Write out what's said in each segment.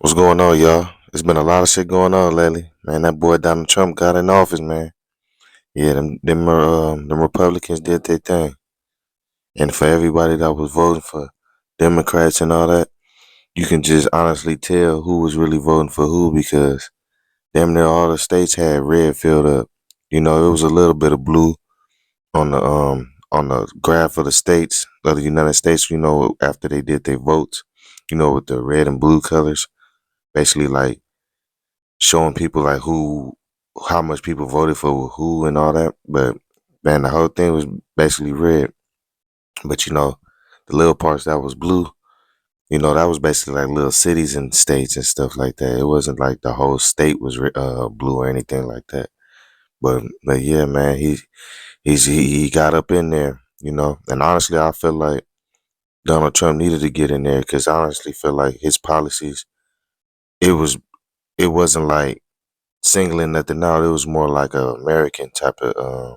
What's going on, y'all? There's been a lot of shit going on lately. Man, that boy Donald Trump got in office, man. Yeah, them Republicans did their thing. And for everybody that was voting for Democrats and all that, you can just honestly tell who was really voting for who because damn near all the states had red filled up. It was a little bit of blue on the graph of the states of the United States, after they did their votes, with the red and blue colors. Basically like showing people like how much people voted for who and all that. But man, the whole thing was basically red. But the little parts that was blue, that was basically like little cities and states and stuff like that. It wasn't like the whole state was blue or anything like that. But yeah, man, he got up in there, and honestly, I feel like Donald Trump needed to get in there because I honestly feel like his policies, it was it wasn't like singling nothing out. It was more like a American type of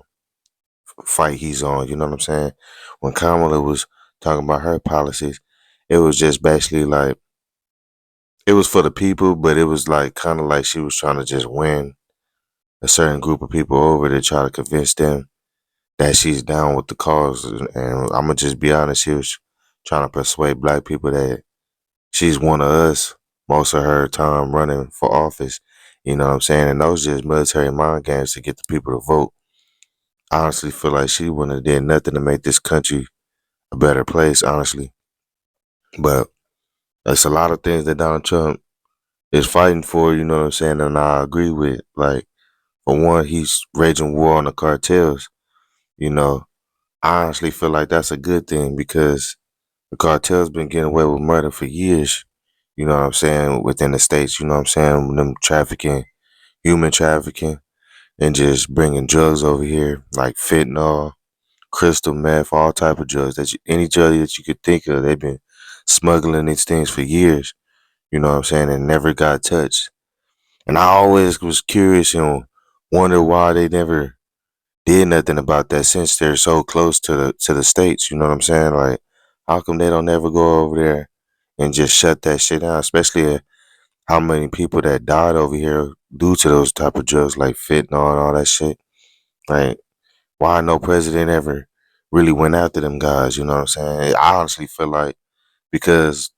fight he's on. You know what I'm saying? When Kamala was talking about her policies, it was just basically like it was for the people, but it was like kind of like she was trying to just win a certain group of people over to try to convince them that she's down with the cause. And I'm gonna just be honest, she was trying to persuade black people that she's one of us most of her time running for office. You know what I'm saying? And those just military mind games to get the people to vote. I honestly feel like she wouldn't have did nothing to make this country a better place, honestly. But there's a lot of things that Donald Trump is fighting for, you know what I'm saying, and I agree with. Like, for one, he's raging war on the cartels, you know. I honestly feel like that's a good thing because the cartels been getting away with murder for years, you know what I'm saying, within the states, you know what I'm saying, them trafficking, human trafficking, and just bringing drugs over here like fentanyl, crystal meth, all type of drugs any drug that you could think of. They've been smuggling these things for years. You know what I'm saying, and never got touched. And I always was curious and wonder why they never did nothing about that since they're so close to the states. You know what I'm saying? Like, how come they don't ever go over there and just shut that shit down? Especially how many people that died over here due to those type of drugs like fentanyl and all that shit. Like, why no president ever really went after them guys, you know what I'm saying? I honestly feel like because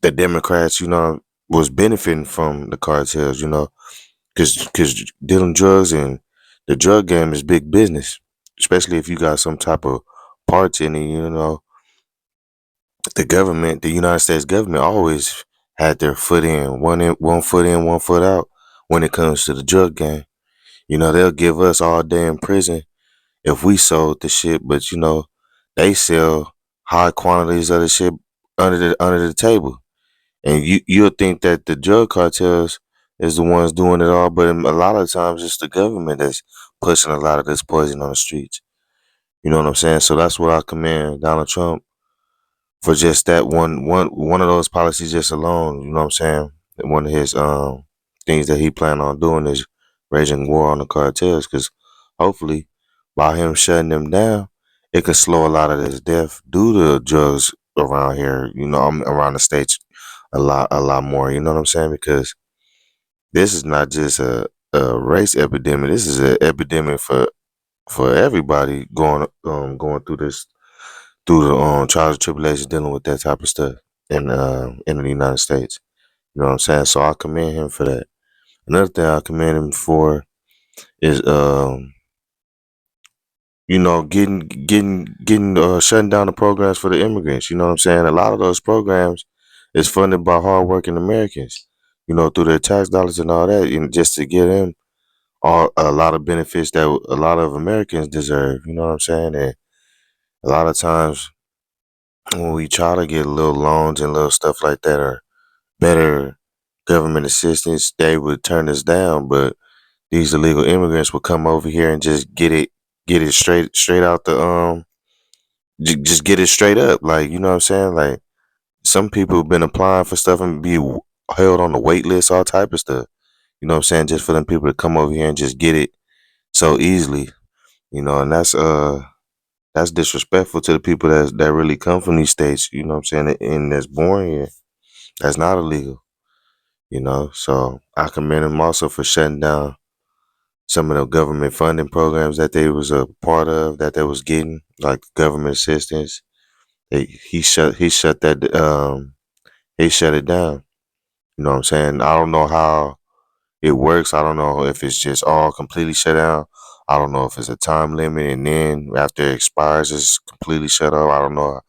the Democrats, was benefiting from the cartels, because dealing drugs and the drug game is big business, especially if you got some type of parts in it, the government, the United States government always had their foot one foot in, one foot out when it comes to the drug game. They'll give us all day in prison if we sold the shit, but they sell high quantities of the shit under the table, and you'll think that the drug cartels is the ones doing it all, but a lot of times it's the government that's pushing a lot of this poison on the streets. You know what I'm saying? So that's what I commend Donald Trump for just that one of those policies just alone. You know what I'm saying? One of his things that he planned on doing is raging war on the cartels because hopefully by him shutting them down, it could slow a lot of this death due to drugs around here. Around the states a lot more. You know what I'm saying? Because this is not just a race epidemic. This is an epidemic for everybody going through this through the trials and tribulations dealing with that type of stuff in the United States. You know what I'm saying? So I commend him for that. Another thing I commend him for is getting shutting down the programs for the immigrants. You know what I'm saying? A lot of those programs is funded by hardworking Americans, through their tax dollars and all that, and just to give them a lot of benefits that a lot of Americans deserve. You know what I'm saying? And a lot of times when we try to get little loans and little stuff like that or better government assistance, they would turn us down. But these illegal immigrants would come over here and just get it straight out the just get it straight up. Like, you know what I'm saying? Like, some people have been applying for stuff and be held on the wait list, all type of stuff. You know what I'm saying? Just for them people to come over here and just get it so easily. And that's disrespectful to the people that really come from these states, you know what I'm saying, and that's born here. That's not illegal. So I commend them also for shutting down some of the government funding programs that they was a part of that they was getting, like government assistance. He shut it down. You know what I'm saying? I don't know how it works. I don't know if it's just all completely shut down. I don't know if it's a time limit and then after it expires it's completely shut off. I don't know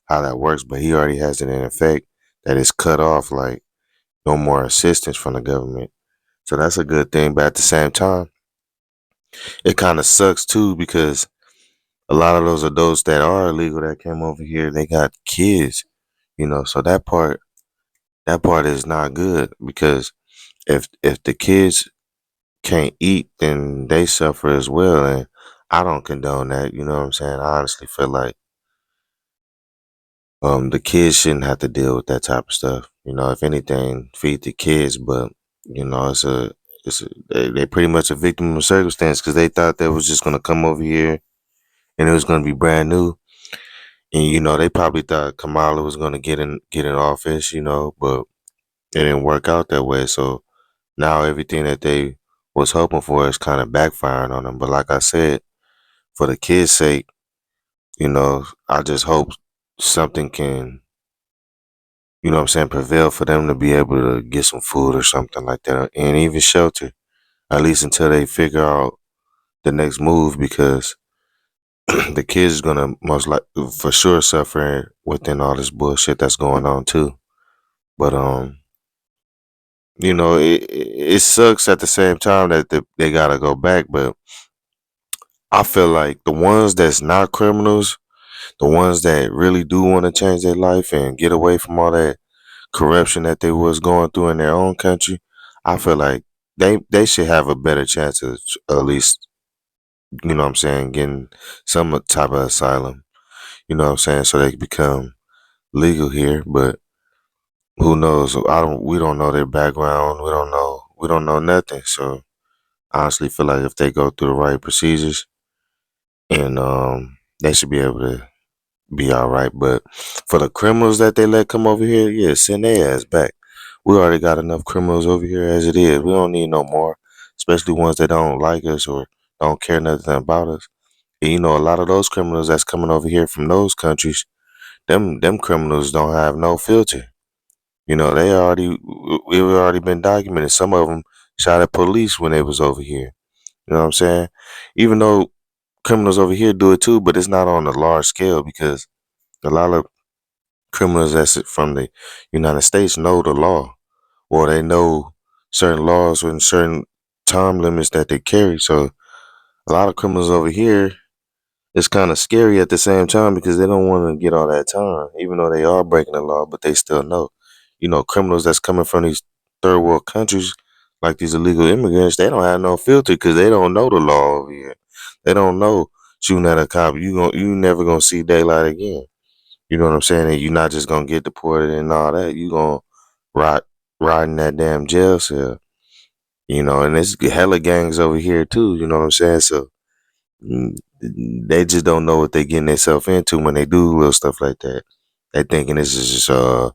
how that works, but he already has it in effect that it's cut off, like no more assistance from the government. So that's a good thing. But at the same time, it kind of sucks too because a lot of those adults that are illegal that came over here, they got kids, so that part is not good because if the kids can't eat, then they suffer as well. And I don't condone that. You know what I'm saying? I honestly feel like the kids shouldn't have to deal with that type of stuff. If anything, feed the kids. But they pretty much a victim of circumstance because they thought they was just gonna come over here and it was gonna be brand new. And they probably thought Kamala was gonna get in office. But it didn't work out that way. So now everything that they was hoping for is kind of backfiring on them. But like I said, for the kids' sake, I just hope something can, what I'm saying, prevail for them to be able to get some food or something like that, and even shelter, at least until they figure out the next move, because the kids is gonna most like for sure suffer within all this bullshit that's going on too. But it sucks at the same time that they gotta go back, but I feel like the ones that's not criminals, the ones that really do want to change their life and get away from all that corruption that they was going through in their own country, I feel like they should have a better chance of at least, what I'm saying, getting some type of asylum, what I'm saying, so they can become legal here. But who knows? We don't know their background. We don't know nothing. So I honestly feel like if they go through the right procedures and they should be able to be all right. But for the criminals that they let come over here, yeah, send their ass back. We already got enough criminals over here as it is. We don't need no more, especially ones that don't like us or don't care nothing about us. And a lot of those criminals that's coming over here from those countries, them criminals don't have no filter. They already it already been documented. Some of them shot at police when they was over here. You know what I'm saying? Even though criminals over here do it too, but it's not on a large scale because a lot of criminals that's from the United States know the law, or they know certain laws and certain time limits that they carry. So a lot of criminals over here, it's kind of scary at the same time because they don't want to get all that time, even though they are breaking the law, but they still know. Criminals that's coming from these third world countries, like these illegal immigrants, they don't have no filter because they don't know the law over here. They don't know shooting at a cop. You never gonna see daylight again. You know what I'm saying? And you're not just gonna get deported and all that. You gonna ride in that damn jail cell. And it's hella gangs over here too. You know what I'm saying? So mm, they just don't know what they getting themselves into when they do little stuff like that. They thinking this is just a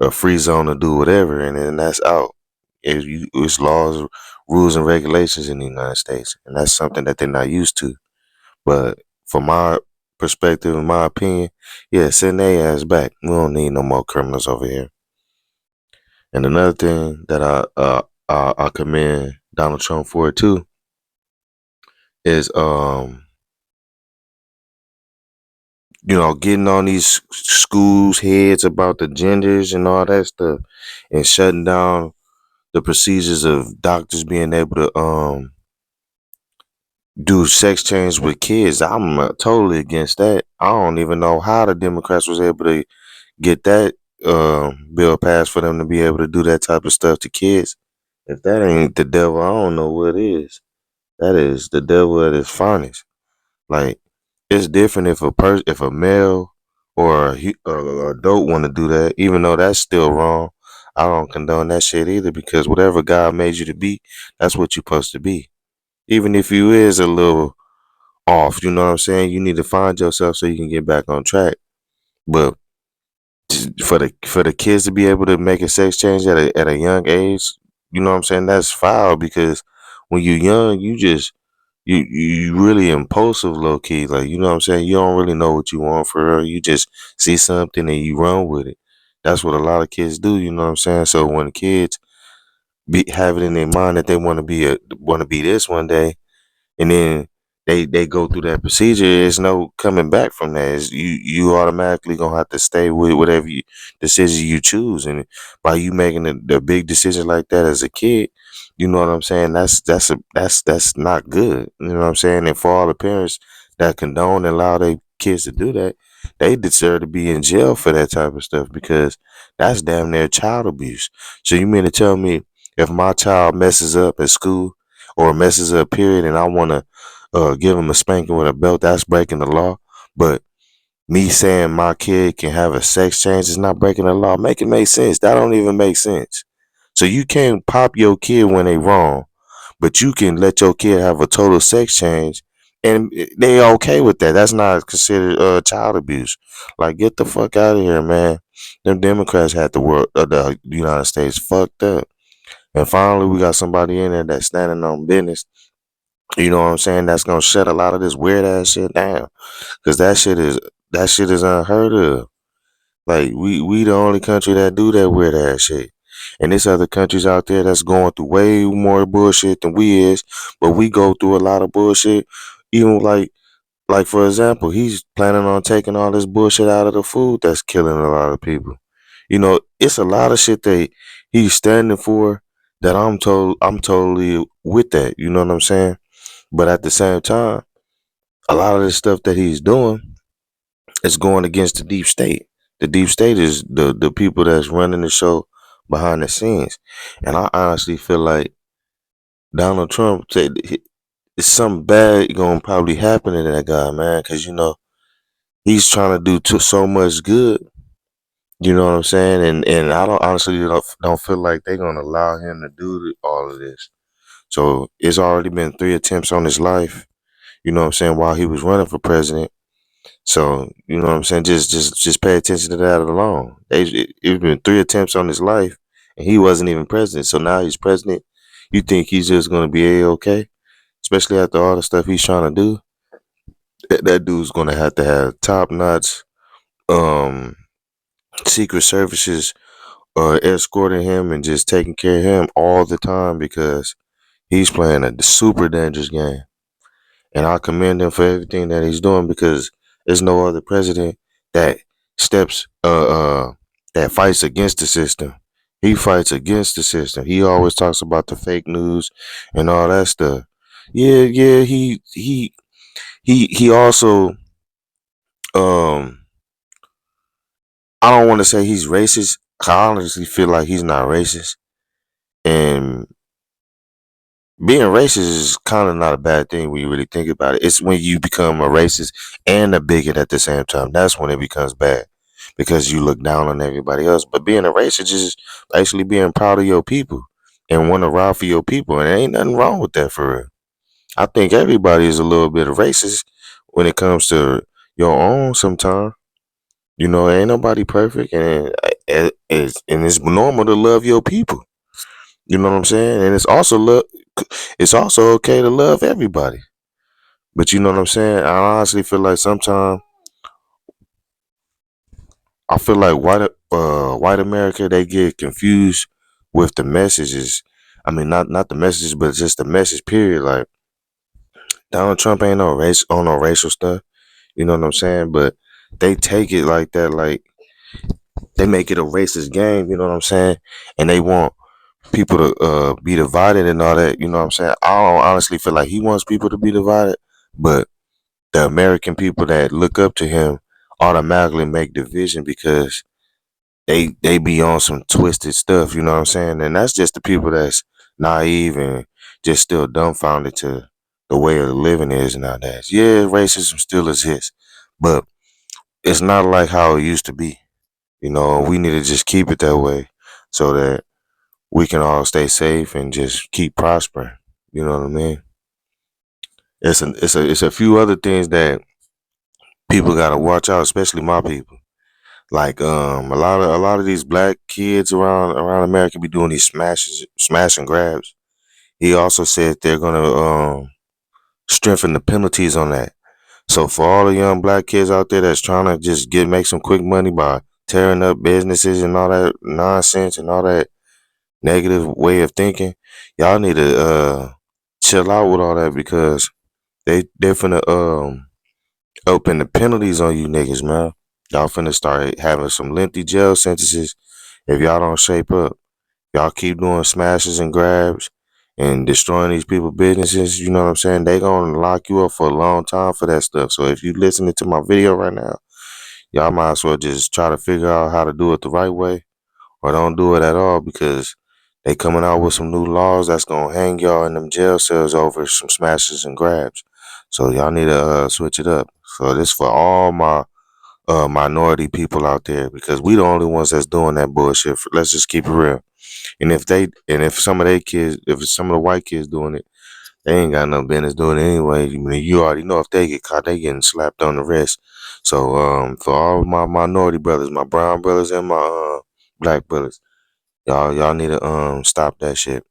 free zone to do whatever, and then that's out. It's laws, rules, and regulations in the United States, and that's something that they're not used to. But from my perspective, in my opinion, yeah, send their ass back. We don't need no more criminals over here. And another thing that I commend Donald Trump for too is getting on these schools heads about the genders and all that stuff, and shutting down the procedures of doctors being able to do sex change with kids. I'm totally against that. I don't even know how the Democrats was able to get that bill passed for them to be able to do that type of stuff to kids. If that ain't the devil, I don't know what is. That is the devil at his finest. Like, it's different if a male or a adult want to do that, even though that's still wrong. I don't condone that shit either because whatever God made you to be, that's what you're supposed to be. Even if you is a little off, you know what I'm saying? You need to find yourself so you can get back on track. But for the kids to be able to make a sex change at a young age, you know what I'm saying? That's foul because when you're young, you really impulsive, low key. Like, you know what I'm saying? You don't really know what you want for real. You just see something and you run with it. That's what a lot of kids do. You know what I'm saying? So when kids have it in their mind that they want to be this one day, and then they go through that procedure. There's no coming back from that. You automatically gonna have to stay with whatever decision you choose, and by you making the big decision like that as a kid, you know what I'm saying. That's not good. You know what I'm saying. And for all the parents that condone and allow their kids to do that, they deserve to be in jail for that type of stuff because that's damn near child abuse. So you mean to tell me if my child messes up at school or messes up, period, and I want to give him a spanking with a belt, that's breaking the law. But me saying my kid can have a sex change is not breaking the law. Make it make sense. That don't even make sense. So you can't pop your kid when they wrong, but you can let your kid have a total sex change, and they okay with that. That's not considered child abuse. Like, get the fuck out of here, man. Them Democrats had the United States fucked up. And finally, we got somebody in there that's standing on business. You know what I'm saying? That's gonna shut a lot of this weird ass shit down. Cause that shit is unheard of. Like, we the only country that do that weird ass shit. And there's other countries out there that's going through way more bullshit than we is, but we go through a lot of bullshit. Even like for example, he's planning on taking all this bullshit out of the food that's killing a lot of people. It's a lot of shit that he's standing for that I'm totally with that. You know what I'm saying? But at the same time, a lot of the stuff that he's doing is going against the deep state. The deep state is the people that's running the show behind the scenes. And I honestly feel like Donald Trump said it's something bad gonna probably happen to that guy, man, because he's trying to do so much good. You know what I'm saying? And I don't honestly don't feel like they're gonna allow him to do all of this. So it's already been 3 attempts on his life. You know what I'm saying? While he was running for president. So you know what I'm saying. Just pay attention to that alone. It's been 3 attempts on his life, and he wasn't even president. So now he's president. You think he's just gonna be okay? Especially after all the stuff he's trying to do. That dude's gonna have to have top notch um secret services escorting him and just taking care of him all the time because he's playing a super dangerous game. And I commend him for everything that he's doing because there's no other president that steps that fights against the system. He fights against the system. He always talks about the fake news and all that stuff. Yeah, yeah. He also um I don't want to say he's racist. I honestly feel like he's not racist. And being racist is kind of not a bad thing when you really think about it. It's when you become a racist and a bigot at the same time. That's when it becomes bad because you look down on everybody else. But being a racist is actually being proud of your people and want to ride for your people. And there ain't nothing wrong with that for real. I think everybody is a little bit of racist when it comes to your own sometimes. Ain't nobody perfect. And it's normal to love your people. You know what I'm saying? And it's also okay to love everybody. But you know what I'm saying? I honestly feel like sometimes I feel like white America, they get confused with the messages. I mean, not the messages, but just the message. Period. Like, Donald Trump ain't no race on no racial stuff. You know what I'm saying? But they take it like that. Like, they make it a racist game. You know what I'm saying? And they want people to be divided and all that. You know what I'm saying? I don't honestly feel like he wants people to be divided, but the American people that look up to him automatically make division because they be on some twisted stuff, you know what I'm saying? And that's just the people that's naive and just still dumbfounded to the way of living is nowadays. Yeah, racism still exists, but it's not like how it used to be. We need to just keep it that way so that we can all stay safe and just keep prospering. You know what I mean? It's a few other things that people gotta watch out, especially my people. Like a lot of these black kids around America be doing these smash and grabs. He also said they're gonna strengthen the penalties on that. So for all the young black kids out there that's trying to just make some quick money by tearing up businesses and all that nonsense and all that negative way of thinking, y'all need to chill out with all that because they're finna open the penalties on you niggas, man. Y'all finna start having some lengthy jail sentences if y'all don't shape up. Y'all keep doing smashes and grabs and destroying these people's businesses, you know what I'm saying? They gonna lock you up for a long time for that stuff. So if you listening to my video right now, y'all might as well just try to figure out how to do it the right way or don't do it at all because they coming out with some new laws that's gonna hang y'all in them jail cells over some smashes and grabs. So y'all need to switch it up. So this for all my minority people out there because we the only ones that's doing that bullshit. Let's just keep it real. And if some of they kids, if some of the white kids doing it, they ain't got no business doing it anyway. I mean, you already know if they get caught, they getting slapped on the wrist. So for all my minority brothers, my brown brothers and my black brothers, y'all need to stop that shit.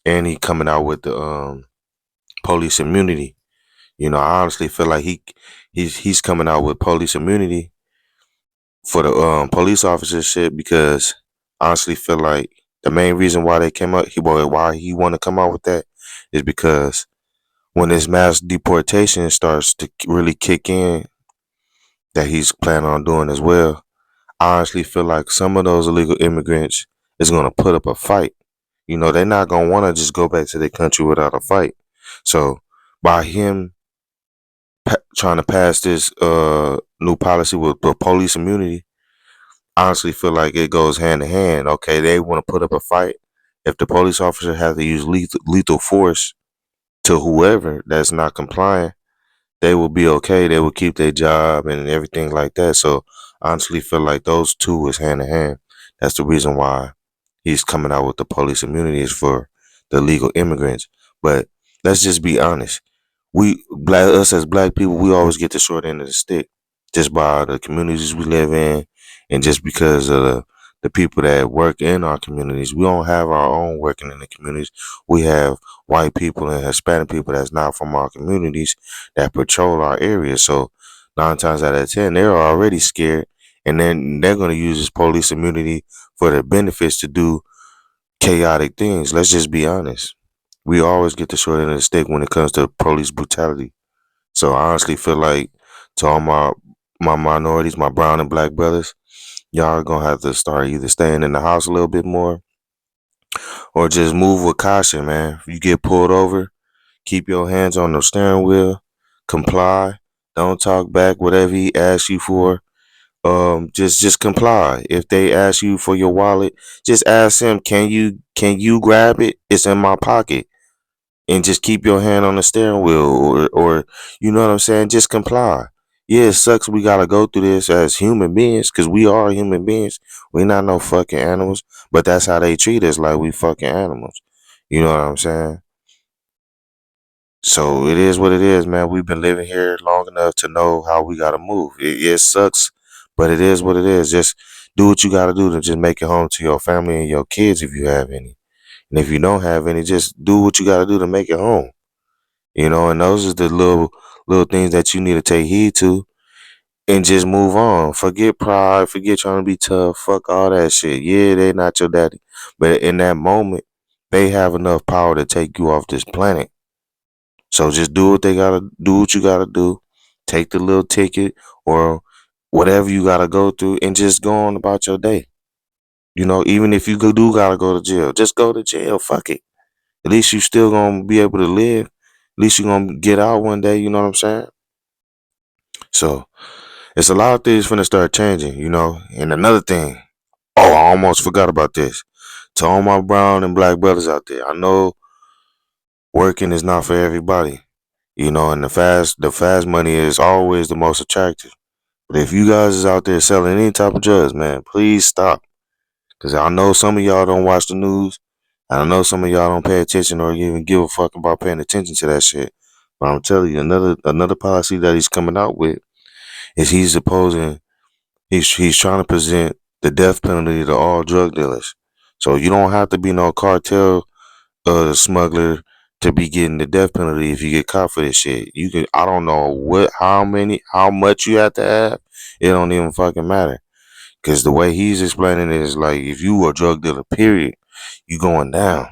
And he coming out with the police immunity. You know, I honestly feel like he's coming out with police immunity for the police officer shit because I honestly feel like the main reason why they came up why he want to come out with that is because when this mass deportation starts to really kick in that he's planning on doing as well, I honestly feel like some of those illegal immigrants is going to put up a fight. You know, they're not going to want to just go back to their country without a fight. So by him trying to pass this new policy with the police immunity, I honestly feel like it goes hand in hand. Okay, they want to put up a fight. If the police officer has to use lethal force to whoever that's not complying, they will be okay. They will keep their job and everything like that. So I honestly feel like those two is hand in hand. That's the reason why he's coming out with the police immunities for the legal immigrants. But let's just be honest. Us as black people, we always get the short end of the stick just by the communities we live in and just because of the people that work in our communities. We don't have our own working in the communities. We have white people and Hispanic people that's not from our communities that patrol our area. So 9 times out of 10, they're already scared, and then they're going to use this police immunity for their benefits to do chaotic things. Let's just be honest. We always get the short end of the stick when it comes to police brutality. So I honestly feel like to all my minorities, my brown and black brothers, y'all are gonna have to start either staying in the house a little bit more or just move with caution, man. If you get pulled over, keep your hands on the steering wheel, comply, don't talk back, whatever he asks you for. Just comply. If they ask you for your wallet, just ask him, can you grab it? It's in my pocket. And just keep your hand on the steering wheel or you know what I'm saying? Just comply. Yeah, it sucks we gotta go through this as human beings, cause we are human beings. We not no fucking animals. But that's how they treat us, like we fucking animals. You know what I'm saying? So it is what it is, man. We've been living here long enough to know how we gotta move. It sucks, but it is what it is. Just do what you gotta do to just make it home to your family and your kids if you have any. And if you don't have any, just do what you gotta do to make it home. You know, and those are the little things that you need to take heed to and just move on. Forget pride, forget trying to be tough, fuck all that shit. Yeah, they not your daddy. But in that moment, they have enough power to take you off this planet. So just do what they gotta do what you gotta do. Take the little ticket or whatever you gotta go through and just go on about your day. You know, even if you do gotta go to jail, just go to jail. Fuck it. At least you still gonna be able to live. At least you're gonna get out one day, you know what I'm saying? So it's a lot of things finna start changing, you know. And another thing, oh, I almost forgot about this. To all my brown and black brothers out there, I know working is not for everybody, you know, and the fast money is always the most attractive. But if you guys is out there selling any type of drugs, man, please stop. Cause I know some of y'all don't watch the news. I know some of y'all don't pay attention or even give a fuck about paying attention to that shit. But I'm telling you, another policy that he's coming out with is he's opposing He's trying to present the death penalty to all drug dealers. So you don't have to be no cartel smuggler to be getting the death penalty if you get caught for this shit. You can I don't know how much you have to have. It don't even fucking matter. Cause the way he's explaining it is like if you were a drug dealer, period, you going down.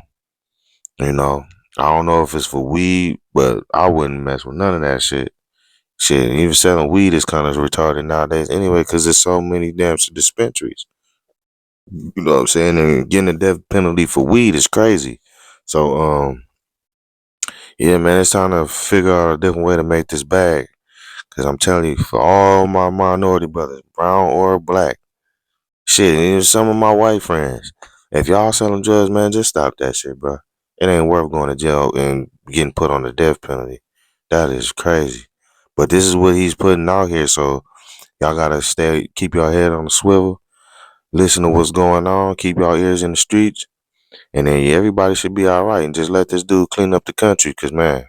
You know. I don't know if it's for weed, but I wouldn't mess with none of that shit. Shit, even selling weed is kind of retarded nowadays anyway, because there's so many damn dispensaries. You know what I'm saying? And getting a death penalty for weed is crazy. So, yeah, man, it's time to figure out a different way to make this bag. Cause I'm telling you, for all my minority brothers, brown or black, shit, and even some of my white friends, if y'all selling drugs, man, just stop that shit, bro. It ain't worth going to jail and getting put on the death penalty. That is crazy. But this is what he's putting out here, so y'all gotta keep your head on the swivel, listen to what's going on, keep your ears in the streets, and then everybody should be all right. And just let this dude clean up the country, cause man,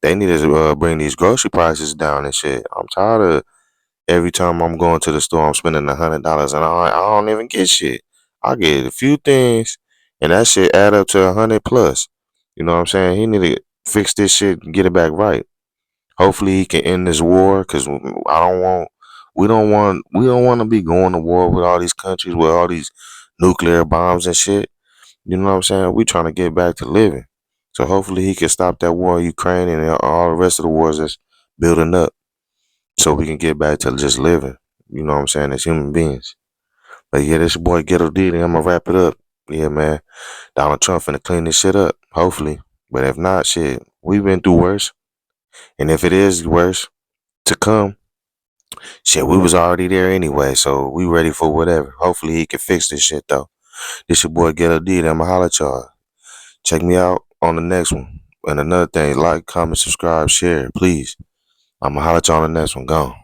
they need to bring these grocery prices down and shit. I'm tired of every time I'm going to the store, I'm spending $100 and I don't even get shit. I get a few things, and that shit add up to 100 plus. You know what I'm saying? He need to fix this shit and get it back right. Hopefully, he can end this war, cause I don't want. We don't want to be going to war with all these countries with all these nuclear bombs and shit. You know what I'm saying? We trying to get back to living. So hopefully he can stop that war in Ukraine and all the rest of the wars that's building up so we can get back to just living. You know what I'm saying? As human beings. But yeah, this your boy Ghetto D, and I'm gonna wrap it up. Yeah, man. Donald Trump finna clean this shit up. Hopefully. But if not, shit, we've been through worse. And if it is worse to come, shit, we was already there anyway, so we ready for whatever. Hopefully he can fix this shit though. This your boy Ghetto D, and I'ma holla at y'all. Check me out on the next one. And another thing, like, comment, subscribe, share, please. I'ma holla at y'all on the next one. Gone.